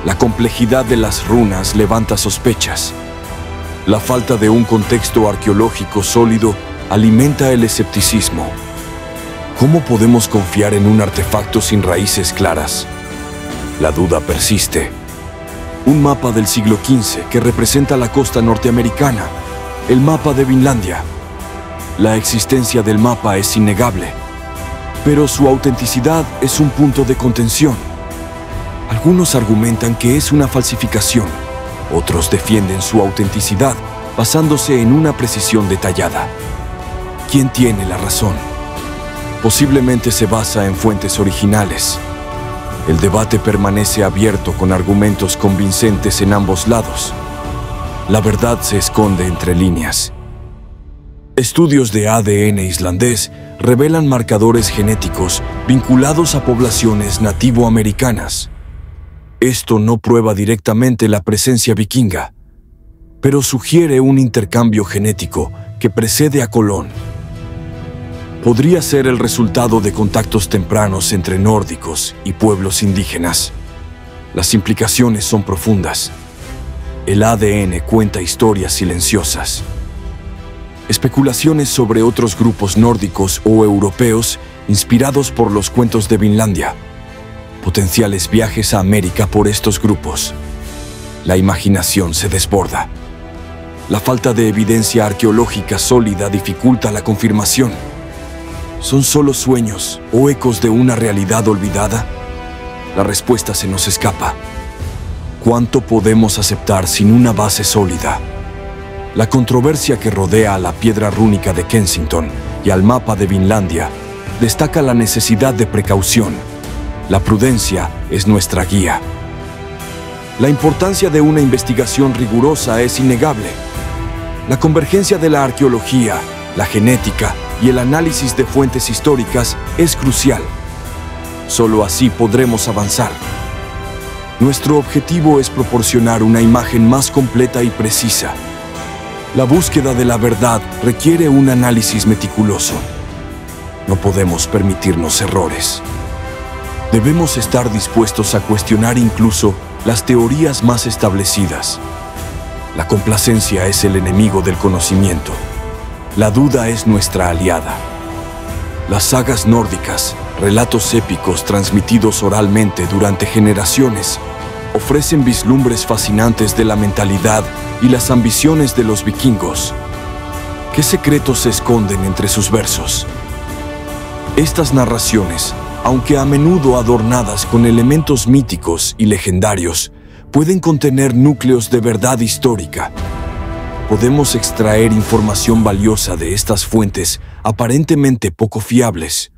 La complejidad de las runas levanta sospechas. La falta de un contexto arqueológico sólido alimenta el escepticismo. ¿Cómo podemos confiar en un artefacto sin raíces claras? La duda persiste. Un mapa del siglo XV que representa la costa norteamericana, el mapa de Vinlandia. La existencia del mapa es innegable, pero su autenticidad es un punto de contención. Algunos argumentan que es una falsificación. Otros defienden su autenticidad basándose en una precisión detallada. ¿Quién tiene la razón? Posiblemente se basa en fuentes originales. El debate permanece abierto con argumentos convincentes en ambos lados. La verdad se esconde entre líneas. Estudios de ADN islandés revelan marcadores genéticos vinculados a poblaciones nativoamericanas. Esto no prueba directamente la presencia vikinga, pero sugiere un intercambio genético que precede a Colón. Podría ser el resultado de contactos tempranos entre nórdicos y pueblos indígenas. Las implicaciones son profundas. El ADN cuenta historias silenciosas. Especulaciones sobre otros grupos nórdicos o europeos inspirados por los cuentos de Vinlandia. Potenciales viajes a América por estos grupos. La imaginación se desborda. La falta de evidencia arqueológica sólida dificulta la confirmación. ¿Son solo sueños o ecos de una realidad olvidada? La respuesta se nos escapa. ¿cuánto podemos aceptar sin una base sólida? La controversia que rodea a la piedra rúnica de Kensington y al mapa de Vinlandia destaca la necesidad de precaución. La prudencia es nuestra guía. La importancia de una investigación rigurosa es innegable. La convergencia de la arqueología, la genética y el análisis de fuentes históricas es crucial. Solo así podremos avanzar. Nuestro objetivo es proporcionar una imagen más completa y precisa. La búsqueda de la verdad requiere un análisis meticuloso. No podemos permitirnos errores. Debemos estar dispuestos a cuestionar incluso las teorías más establecidas. La complacencia es el enemigo del conocimiento. La duda es nuestra aliada. Las sagas nórdicas, relatos épicos transmitidos oralmente durante generaciones, ofrecen vislumbres fascinantes de la mentalidad y las ambiciones de los vikingos. ¿Qué secretos se esconden entre sus versos? Estas narraciones, aunque a menudo adornadas con elementos míticos y legendarios, pueden contener núcleos de verdad histórica. Podemos extraer información valiosa de estas fuentes aparentemente poco fiables.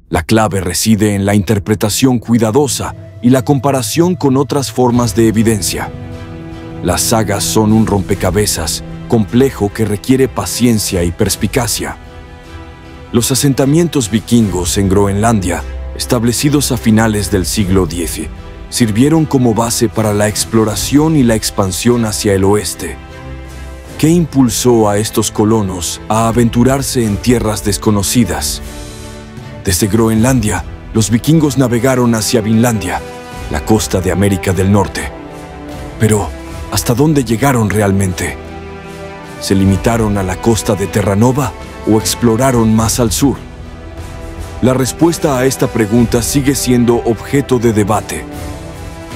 La clave reside en la interpretación cuidadosa y la comparación con otras formas de evidencia. Las sagas son un rompecabezas complejo que requiere paciencia y perspicacia. Los asentamientos vikingos en Groenlandia, establecidos a finales del siglo X, sirvieron como base para la exploración y la expansión hacia el oeste. ¿Qué impulsó a estos colonos a aventurarse en tierras desconocidas? Desde Groenlandia, los vikingos navegaron hacia Vinlandia, la costa de América del Norte. Pero, ¿hasta dónde llegaron realmente? ¿Se limitaron a la costa de Terranova o exploraron más al sur? La respuesta a esta pregunta sigue siendo objeto de debate.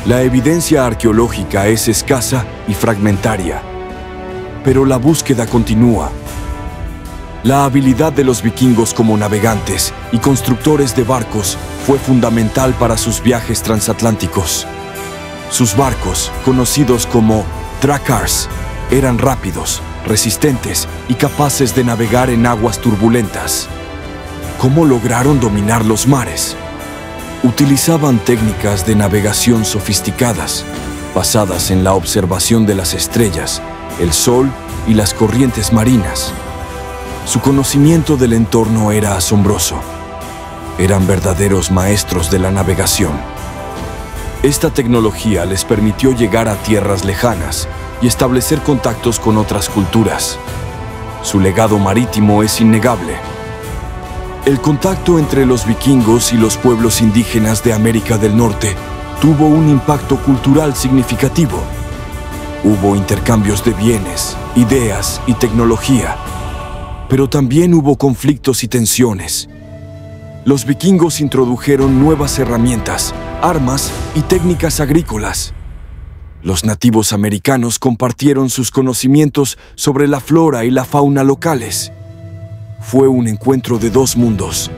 La evidencia arqueológica es escasa y fragmentaria, pero la búsqueda continúa. La habilidad de los vikingos como navegantes y constructores de barcos fue fundamental para sus viajes transatlánticos. Sus barcos, conocidos como drakkars, eran rápidos, resistentes y capaces de navegar en aguas turbulentas. ¿Cómo lograron dominar los mares? Utilizaban técnicas de navegación sofisticadas, basadas en la observación de las estrellas, el sol y las corrientes marinas. Su conocimiento del entorno era asombroso. Eran verdaderos maestros de la navegación. Esta tecnología les permitió llegar a tierras lejanas y establecer contactos con otras culturas. Su legado marítimo es innegable. El contacto entre los vikingos y los pueblos indígenas de América del Norte tuvo un impacto cultural significativo. Hubo intercambios de bienes, ideas y tecnología, pero también hubo conflictos y tensiones. Los vikingos introdujeron nuevas herramientas, armas y técnicas agrícolas. Los nativos americanos compartieron sus conocimientos sobre la flora y la fauna locales. Fue un encuentro de dos mundos.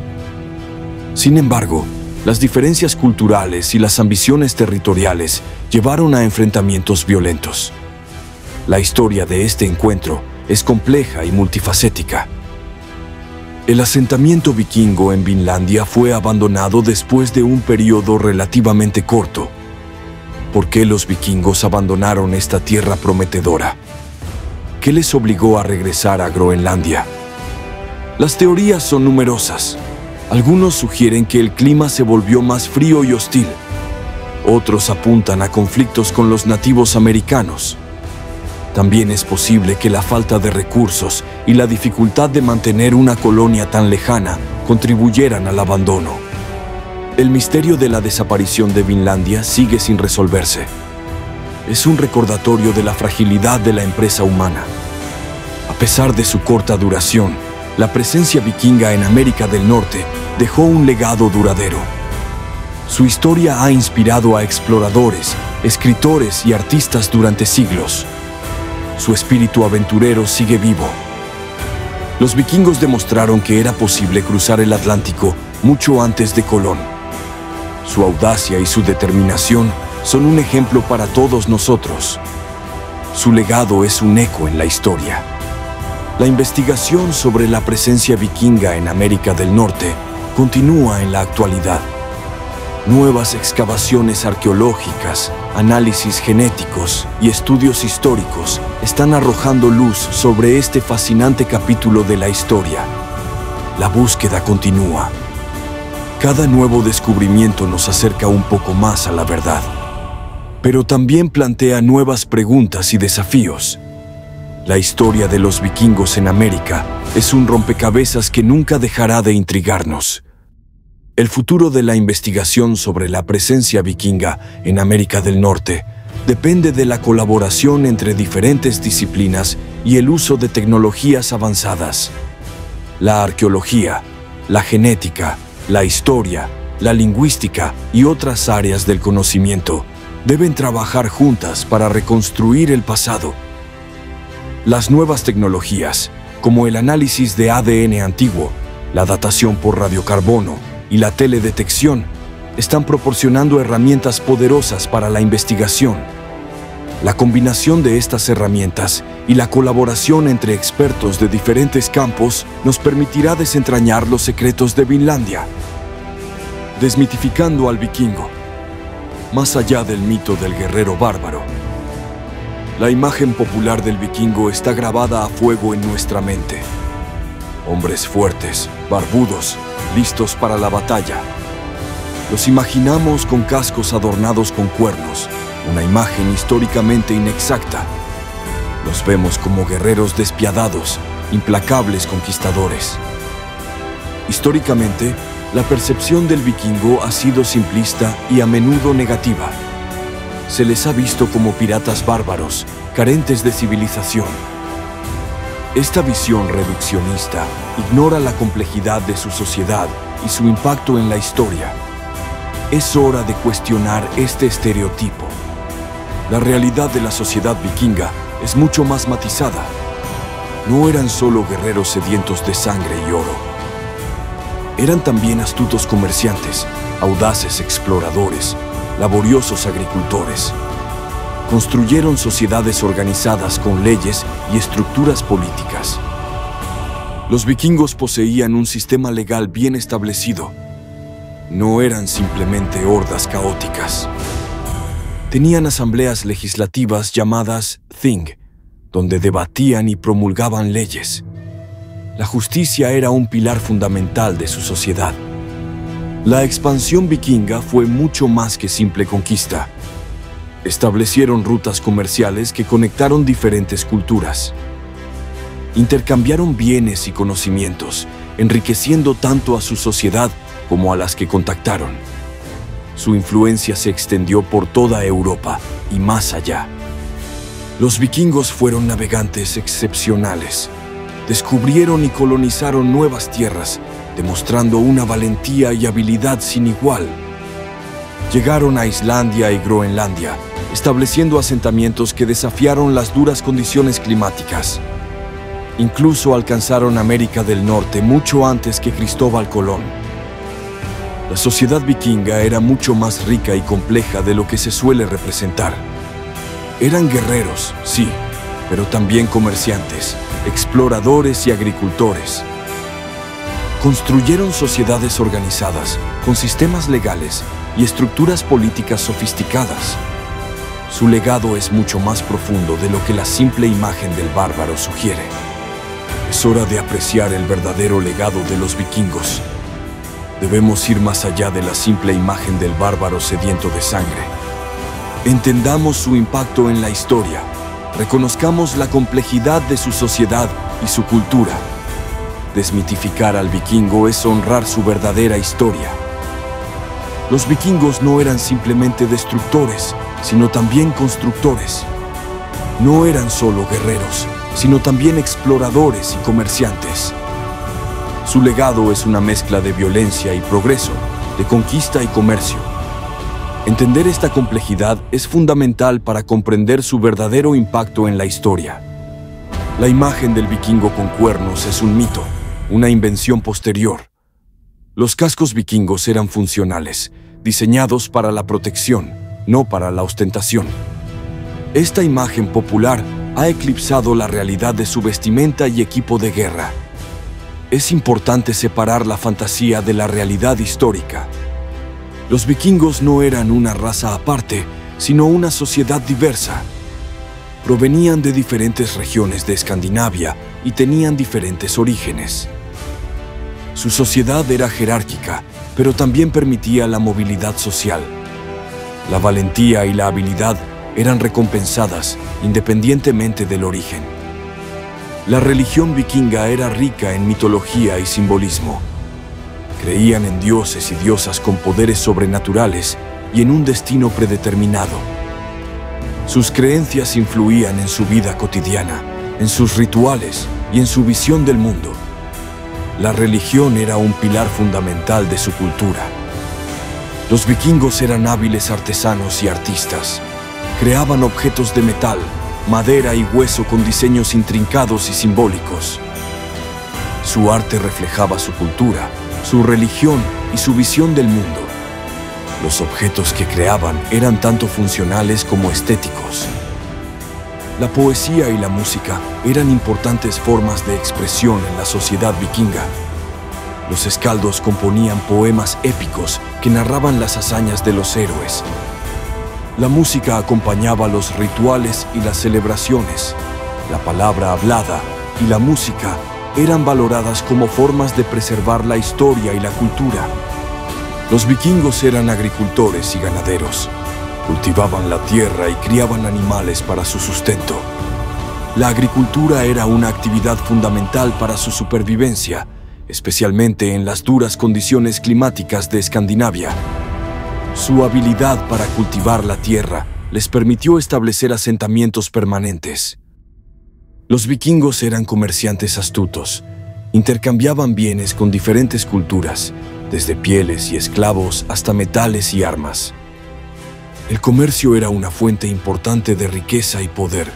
Sin embargo, las diferencias culturales y las ambiciones territoriales llevaron a enfrentamientos violentos. La historia de este encuentro es compleja y multifacética. El asentamiento vikingo en Vinlandia fue abandonado después de un periodo relativamente corto. ¿Por qué los vikingos abandonaron esta tierra prometedora? ¿Qué les obligó a regresar a Groenlandia? Las teorías son numerosas. Algunos sugieren que el clima se volvió más frío y hostil. Otros apuntan a conflictos con los nativos americanos. También es posible que la falta de recursos y la dificultad de mantener una colonia tan lejana contribuyeran al abandono. El misterio de la desaparición de Vinlandia sigue sin resolverse. Es un recordatorio de la fragilidad de la empresa humana. A pesar de su corta duración, la presencia vikinga en América del Norte dejó un legado duradero. Su historia ha inspirado a exploradores, escritores y artistas durante siglos. Su espíritu aventurero sigue vivo. Los vikingos demostraron que era posible cruzar el Atlántico mucho antes de Colón. Su audacia y su determinación son un ejemplo para todos nosotros. Su legado es un eco en la historia. La investigación sobre la presencia vikinga en América del Norte continúa en la actualidad. Nuevas excavaciones arqueológicas, análisis genéticos y estudios históricos están arrojando luz sobre este fascinante capítulo de la historia. La búsqueda continúa. Cada nuevo descubrimiento nos acerca un poco más a la verdad, pero también plantea nuevas preguntas y desafíos. La historia de los vikingos en América es un rompecabezas que nunca dejará de intrigarnos. El futuro de la investigación sobre la presencia vikinga en América del Norte depende de la colaboración entre diferentes disciplinas y el uso de tecnologías avanzadas. La arqueología, la genética, la historia, la lingüística y otras áreas del conocimiento deben trabajar juntas para reconstruir el pasado. Las nuevas tecnologías, como el análisis de ADN antiguo, la datación por radiocarbono y la teledetección, están proporcionando herramientas poderosas para la investigación. La combinación de estas herramientas y la colaboración entre expertos de diferentes campos nos permitirá desentrañar los secretos de Vinlandia. Desmitificando al vikingo. Más allá del mito del guerrero bárbaro, la imagen popular del vikingo está grabada a fuego en nuestra mente. Hombres fuertes, barbudos, listos para la batalla. Los imaginamos con cascos adornados con cuernos, una imagen históricamente inexacta. Los vemos como guerreros despiadados, implacables conquistadores. Históricamente, la percepción del vikingo ha sido simplista y a menudo negativa. Se les ha visto como piratas bárbaros, carentes de civilización. Esta visión reduccionista ignora la complejidad de su sociedad y su impacto en la historia. Es hora de cuestionar este estereotipo. La realidad de la sociedad vikinga es mucho más matizada. No eran solo guerreros sedientos de sangre y oro. Eran también astutos comerciantes, audaces exploradores, laboriosos agricultores. Construyeron sociedades organizadas con leyes y estructuras políticas. Los vikingos poseían un sistema legal bien establecido. No eran simplemente hordas caóticas. Tenían asambleas legislativas llamadas Thing, donde debatían y promulgaban leyes. La justicia era un pilar fundamental de su sociedad. La expansión vikinga fue mucho más que simple conquista. Establecieron rutas comerciales que conectaron diferentes culturas. Intercambiaron bienes y conocimientos, enriqueciendo tanto a su sociedad como a las que contactaron. Su influencia se extendió por toda Europa y más allá. Los vikingos fueron navegantes excepcionales. Descubrieron y colonizaron nuevas tierras, demostrando una valentía y habilidad sin igual. Llegaron a Islandia y Groenlandia, estableciendo asentamientos que desafiaron las duras condiciones climáticas. Incluso alcanzaron América del Norte mucho antes que Cristóbal Colón. La sociedad vikinga era mucho más rica y compleja de lo que se suele representar. Eran guerreros, sí, pero también comerciantes, exploradores y agricultores. Construyeron sociedades organizadas, con sistemas legales y estructuras políticas sofisticadas. Su legado es mucho más profundo de lo que la simple imagen del bárbaro sugiere. Es hora de apreciar el verdadero legado de los vikingos. Debemos ir más allá de la simple imagen del bárbaro sediento de sangre. Entendamos su impacto en la historia. Reconozcamos la complejidad de su sociedad y su cultura. Desmitificar al vikingo es honrar su verdadera historia. Los vikingos no eran simplemente destructores, sino también constructores. No eran solo guerreros, sino también exploradores y comerciantes. Su legado es una mezcla de violencia y progreso, de conquista y comercio. Entender esta complejidad es fundamental para comprender su verdadero impacto en la historia. La imagen del vikingo con cuernos es un mito, una invención posterior. Los cascos vikingos eran funcionales, diseñados para la protección, no para la ostentación. Esta imagen popular ha eclipsado la realidad de su vestimenta y equipo de guerra. Es importante separar la fantasía de la realidad histórica. Los vikingos no eran una raza aparte, sino una sociedad diversa. Provenían de diferentes regiones de Escandinavia y tenían diferentes orígenes. Su sociedad era jerárquica, pero también permitía la movilidad social. La valentía y la habilidad eran recompensadas independientemente del origen. La religión vikinga era rica en mitología y simbolismo. Creían en dioses y diosas con poderes sobrenaturales y en un destino predeterminado. Sus creencias influían en su vida cotidiana, en sus rituales y en su visión del mundo. La religión era un pilar fundamental de su cultura. Los vikingos eran hábiles artesanos y artistas. Creaban objetos de metal, madera y hueso con diseños intrincados y simbólicos. Su arte reflejaba su cultura, su religión y su visión del mundo. Los objetos que creaban eran tanto funcionales como estéticos. La poesía y la música eran importantes formas de expresión en la sociedad vikinga. Los escaldos componían poemas épicos que narraban las hazañas de los héroes. La música acompañaba los rituales y las celebraciones. La palabra hablada y la música eran valoradas como formas de preservar la historia y la cultura. Los vikingos eran agricultores y ganaderos. Cultivaban la tierra y criaban animales para su sustento. La agricultura era una actividad fundamental para su supervivencia, especialmente en las duras condiciones climáticas de Escandinavia. Su habilidad para cultivar la tierra les permitió establecer asentamientos permanentes. Los vikingos eran comerciantes astutos. Intercambiaban bienes con diferentes culturas, desde pieles y esclavos hasta metales y armas. El comercio era una fuente importante de riqueza y poder.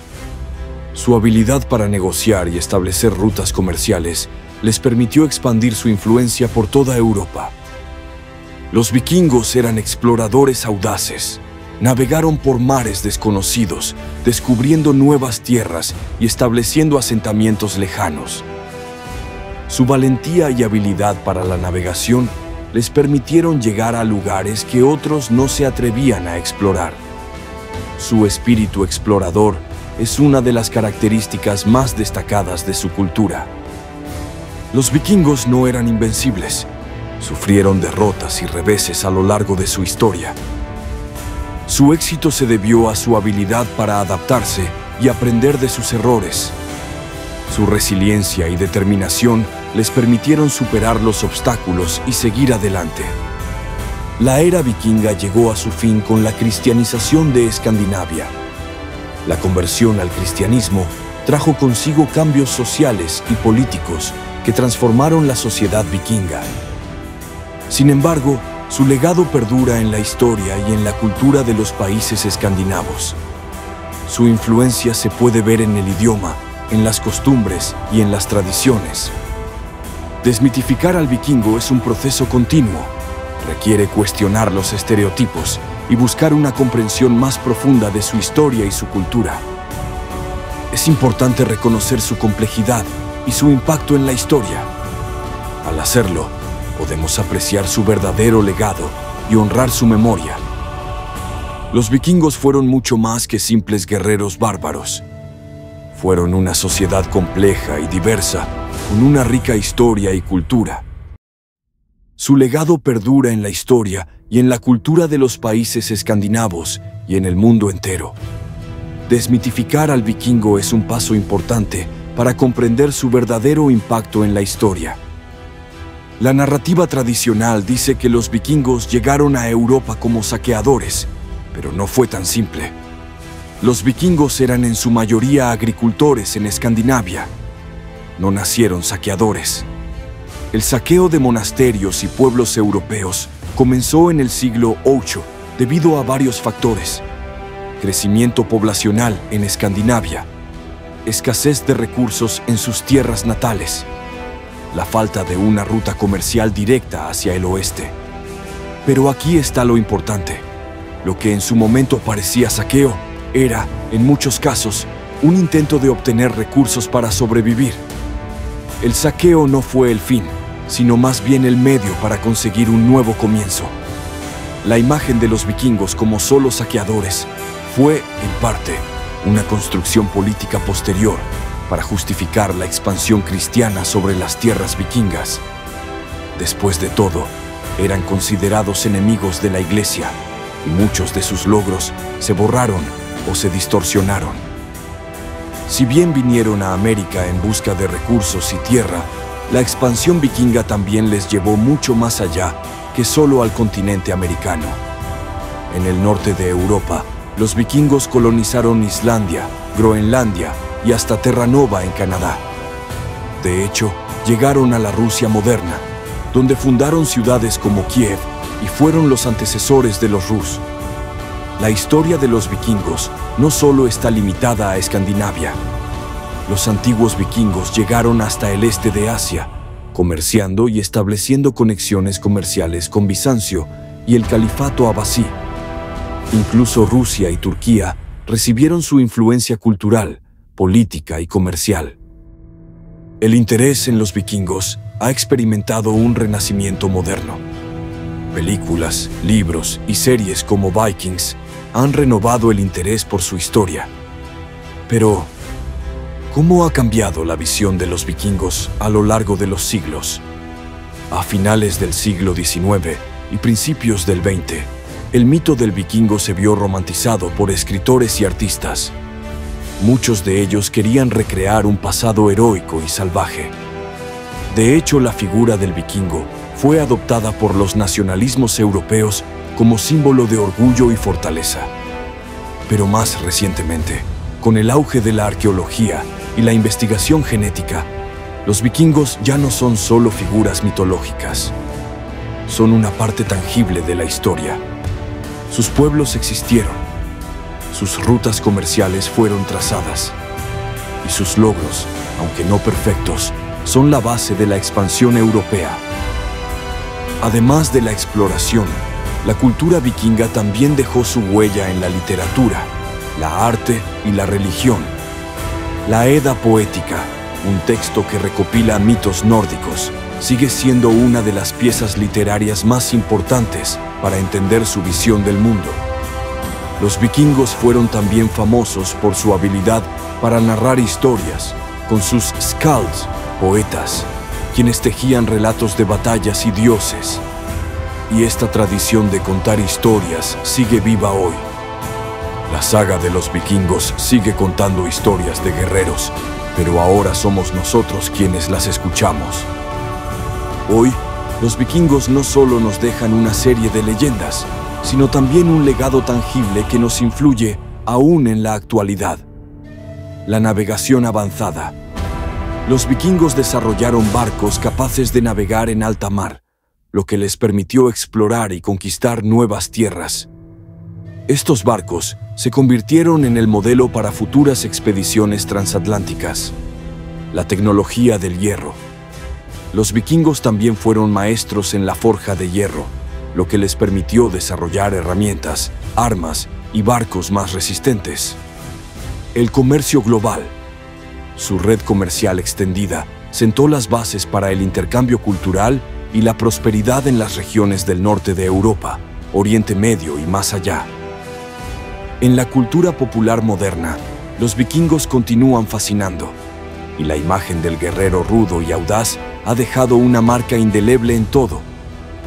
Su habilidad para negociar y establecer rutas comerciales les permitió expandir su influencia por toda Europa. Los vikingos eran exploradores audaces. Navegaron por mares desconocidos, descubriendo nuevas tierras y estableciendo asentamientos lejanos. Su valentía y habilidad para la navegación les permitieron llegar a lugares que otros no se atrevían a explorar. Su espíritu explorador es una de las características más destacadas de su cultura. Los vikingos no eran invencibles. Sufrieron derrotas y reveses a lo largo de su historia. Su éxito se debió a su habilidad para adaptarse y aprender de sus errores. Su resiliencia y determinación les permitieron superar los obstáculos y seguir adelante. La era vikinga llegó a su fin con la cristianización de Escandinavia. La conversión al cristianismo trajo consigo cambios sociales y políticos que transformaron la sociedad vikinga. Sin embargo, su legado perdura en la historia y en la cultura de los países escandinavos. Su influencia se puede ver en el idioma, en las costumbres y en las tradiciones. Desmitificar al vikingo es un proceso continuo. Requiere cuestionar los estereotipos y buscar una comprensión más profunda de su historia y su cultura. Es importante reconocer su complejidad y su impacto en la historia. Al hacerlo, podemos apreciar su verdadero legado y honrar su memoria. Los vikingos fueron mucho más que simples guerreros bárbaros. Fueron una sociedad compleja y diversa, con una rica historia y cultura. Su legado perdura en la historia y en la cultura de los países escandinavos y en el mundo entero. Desmitificar al vikingo es un paso importante para comprender su verdadero impacto en la historia. La narrativa tradicional dice que los vikingos llegaron a Europa como saqueadores, pero no fue tan simple. Los vikingos eran en su mayoría agricultores en Escandinavia. No nacieron saqueadores. El saqueo de monasterios y pueblos europeos comenzó en el siglo VIII debido a varios factores: crecimiento poblacional en Escandinavia, escasez de recursos en sus tierras natales, la falta de una ruta comercial directa hacia el oeste. Pero aquí está lo importante. Lo que en su momento parecía saqueo era, en muchos casos, un intento de obtener recursos para sobrevivir. El saqueo no fue el fin, sino más bien el medio para conseguir un nuevo comienzo. La imagen de los vikingos como solo saqueadores fue, en parte, una construcción política posterior para justificar la expansión cristiana sobre las tierras vikingas. Después de todo, eran considerados enemigos de la Iglesia y muchos de sus logros se borraron o se distorsionaron. Si bien vinieron a América en busca de recursos y tierra, la expansión vikinga también les llevó mucho más allá que solo al continente americano. En el norte de Europa, los vikingos colonizaron Islandia, Groenlandia y hasta Terranova en Canadá. De hecho, llegaron a la Rusia moderna, donde fundaron ciudades como Kiev y fueron los antecesores de los Rus. La historia de los vikingos no solo está limitada a Escandinavia. Los antiguos vikingos llegaron hasta el este de Asia, comerciando y estableciendo conexiones comerciales con Bizancio y el califato abasí. Incluso Rusia y Turquía recibieron su influencia cultural, política y comercial. El interés en los vikingos ha experimentado un renacimiento moderno. Películas, libros y series como Vikings han renovado el interés por su historia. Pero, ¿cómo ha cambiado la visión de los vikingos a lo largo de los siglos? A finales del siglo XIX y principios del XX, el mito del vikingo se vio romantizado por escritores y artistas. Muchos de ellos querían recrear un pasado heroico y salvaje. De hecho, la figura del vikingo fue adoptada por los nacionalismos europeos como símbolo de orgullo y fortaleza. Pero más recientemente, con el auge de la arqueología y la investigación genética, los vikingos ya no son solo figuras mitológicas. Son una parte tangible de la historia. Sus pueblos existieron, sus rutas comerciales fueron trazadas, y sus logros, aunque no perfectos, son la base de la expansión europea. Además de la exploración, la cultura vikinga también dejó su huella en la literatura, la arte y la religión. La Edda poética, un texto que recopila mitos nórdicos, sigue siendo una de las piezas literarias más importantes para entender su visión del mundo. Los vikingos fueron también famosos por su habilidad para narrar historias, con sus skalds, poetas, quienes tejían relatos de batallas y dioses. Y esta tradición de contar historias sigue viva hoy. La saga de los vikingos sigue contando historias de guerreros, pero ahora somos nosotros quienes las escuchamos. Hoy, los vikingos no solo nos dejan una serie de leyendas, sino también un legado tangible que nos influye aún en la actualidad. La navegación avanzada. Los vikingos desarrollaron barcos capaces de navegar en alta mar, lo que les permitió explorar y conquistar nuevas tierras. Estos barcos se convirtieron en el modelo para futuras expediciones transatlánticas. La tecnología del hierro. Los vikingos también fueron maestros en la forja de hierro, lo que les permitió desarrollar herramientas, armas y barcos más resistentes. El comercio global. Su red comercial extendida sentó las bases para el intercambio cultural y la prosperidad en las regiones del norte de Europa, Oriente Medio y más allá. En la cultura popular moderna, los vikingos continúan fascinando, y la imagen del guerrero rudo y audaz ha dejado una marca indeleble en todo,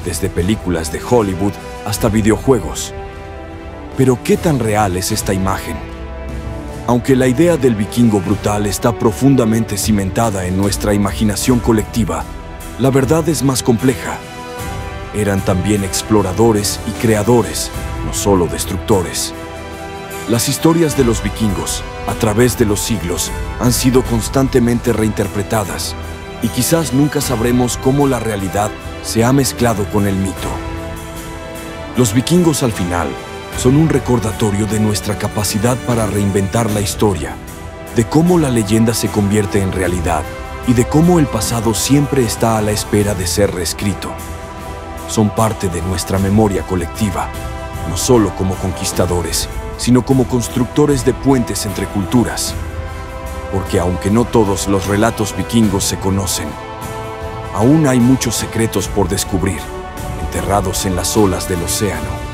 desde películas de Hollywood hasta videojuegos. Pero ¿qué tan real es esta imagen? Aunque la idea del vikingo brutal está profundamente cimentada en nuestra imaginación colectiva, la verdad es más compleja. Eran también exploradores y creadores, no solo destructores. Las historias de los vikingos, a través de los siglos, han sido constantemente reinterpretadas, y quizás nunca sabremos cómo la realidad se ha mezclado con el mito. Los vikingos, al final, son un recordatorio de nuestra capacidad para reinventar la historia, de cómo la leyenda se convierte en realidad y de cómo el pasado siempre está a la espera de ser reescrito. Son parte de nuestra memoria colectiva, no solo como conquistadores, sino como constructores de puentes entre culturas. Porque aunque no todos los relatos vikingos se conocen, aún hay muchos secretos por descubrir, enterrados en las olas del océano.